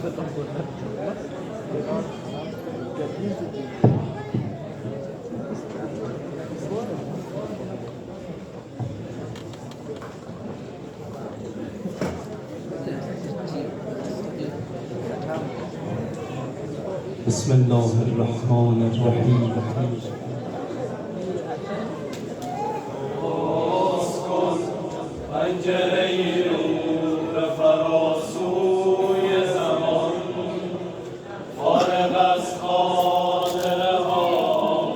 بسم الله الرحمن الرحیم. باز کن پنجره نور فراسوی زمان، فارغ از خاطره ها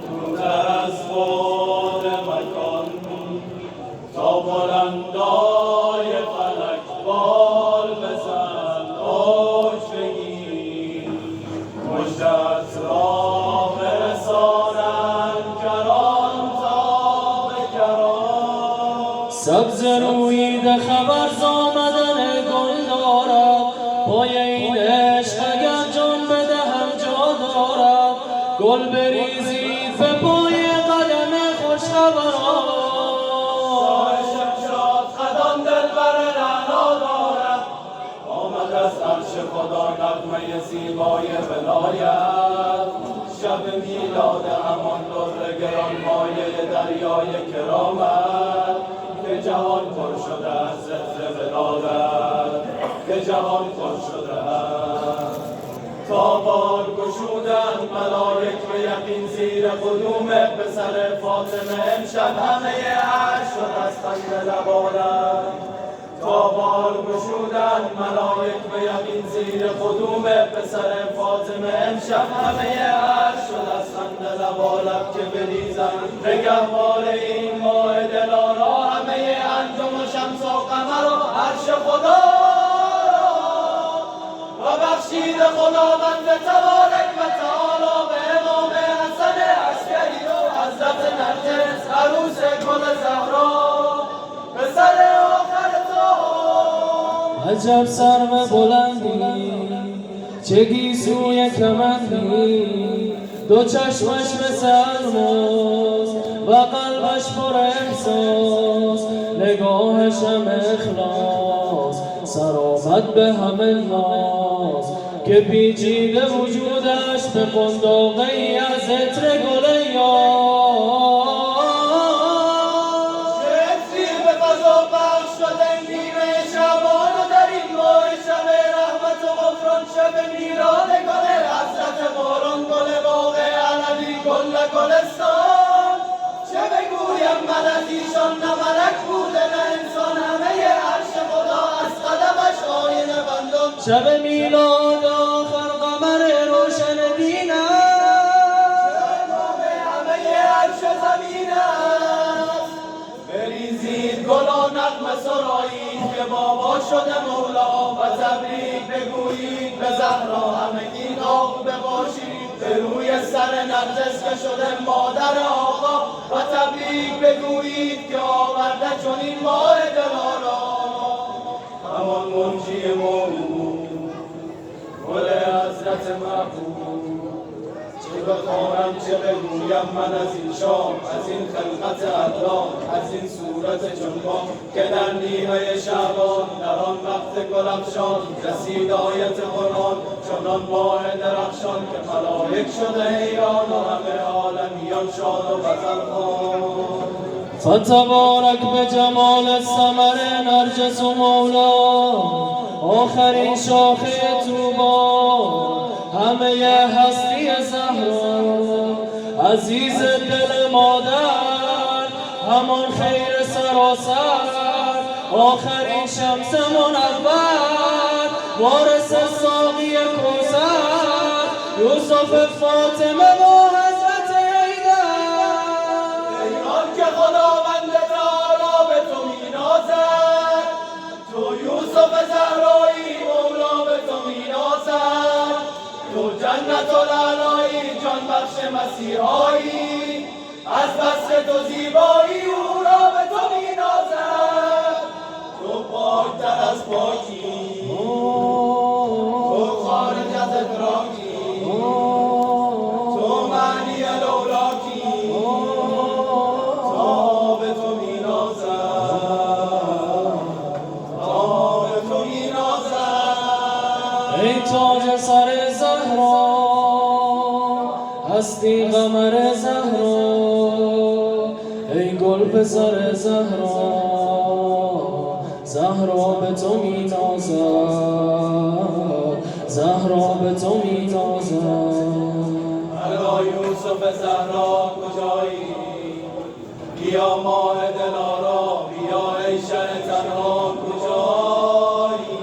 دور از باد مکان، تا بلندای فلک بال بزن اوج بگیر، مژدت را برسانند کران تا به کران. سبز رویده خبر ز آمدن گل دارد، پای این عشق اگر جان بدهم جا دارد. گل بریزید به پای قدم خوشخبران، شمشاد خدان دلبر رعنا دارد، آمد از عرش خدا نغمه زیبای ولایت. شب میلاد همان در گران مایه دریای کرامت، که جهان پر شده از ذکر ولادت، که جهان پر شده است. تا بار گشودند ملائک به یقین زیر قدوم پسر فاطمه، امشب همه عرش شد از خنده لبالب. تا بار گشودند ملائک به یقین زیر قدوم پسر فاطمه، امشب همه عرش شد از خنده لبالب. که بریزند نگهبان این ماه دلارا، همه انجم و شمس و قمر و عرش خدا و بخشید خداوند تبارک و تعالی به امام حسن عسکری و حضرت نرگس عروس گل زهرا پسر آخر تو. عجب سرو بلندی، چه گیسوی کمندی، دو چشمش مثل الماس و قلبش پر احساس، نگاهش هم اخلاص، سرآمد به همه ناز. که پیچیده وجودش به قنداقی از عطر گل یار. شعری به فضا بخش شده نیمه شبان، و در این ماه شب رحمت و غفران، شب میلاد گل حضرت باران، گل باغ علوی گل گلستان. چه بگویم من از ایشان، نه ملک بوده نه انسان، همه عرش خدا از قدمش آینه بندان. شب میلاد آخر قمر روشن دین است، همه عرش زمین است. بریزید گل و نغمه سرایید، که بابا شده مولا، و تبریک بگویید به زهرا، همگی ناغ بباشید به روی سر نرگس که شده مادر آقا. و تبریک بگویید که آورده چنین ماه دلارا، همان منجی موعود گل حضرت محبوب. چه بخوانم چه بگویم من از این شام، از این خلقت الله، از این صورت جنبان، که در نیمه شعبان در آن وقت گلفشان رسید آیت قرآن، چنان ماه درخشان که ملائک شده حیران و همه عالمیان شاد و غزلخوان. فتبارک به جمال ثمر نرجس و مولا، آخرین شاخه طوبی، همه هستی زهرا. عزیز دل مادر، همان خیر سراسر، آخرین شمس منور، وارث ساقی کوثر، یوسف فاطمه و حضرت حیدر. ایران که خداوند تعالی به تو مینازد، تو یوسف زهرایی مولا به تو مینازد. تو جنت العلایی جان بخش مسیحایی، از وصف تو زیبایی او را به تو مینازد. تو پاکتر از پاکی، تو خارج از ادراکی، تو هستی قمر زهرا ای گل پسر زهرا زهرا به تو می نازد زهرا به تو می نازد الا یوسف زهرا کجایی بیا ماه دلارا بیا ای شه تنها کجایی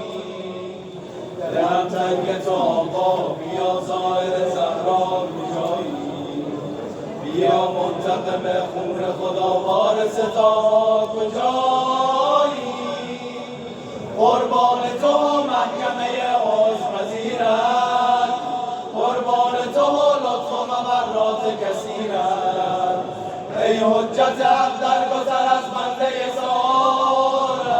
دلم تنگ تو آقا بیا ظاهر زهرا کجایی بیا منتقم خون خدا وارث طاها کجایی قربان تو محکمه عذرپذیرت قربان تو لطف و مبرات کثیرت ای حجت حق در گذر از بنده زارت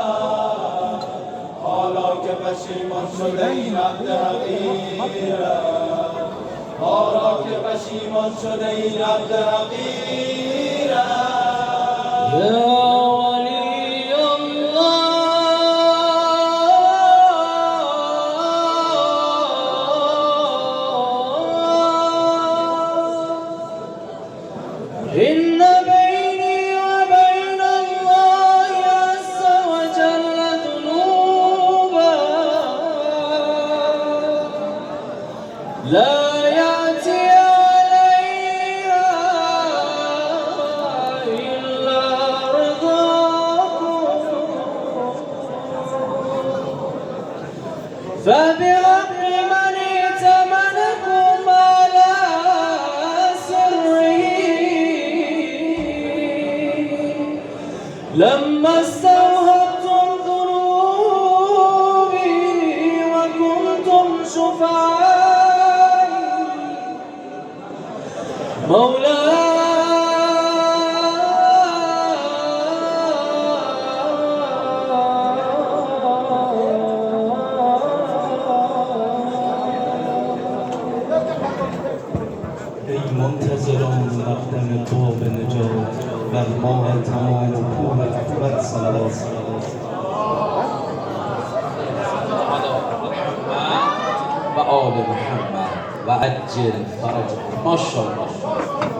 حالا که پشیمان شده این عبد حقیرت حالا که پشیمان شده این عبد حقیرت إن بيني وبين الله عز وجل ذنوبا لا يأتي عليها إلا رضاكم فبحق من ائتمنكم على لما استوهبتم ذنوبي وكنتم شفعاء مولاي ای منتظران مقدم تو به نجات بر ماه تمام و پور اکبر صلوات و آل محمد و عجل فرجهم. ماشاءالله.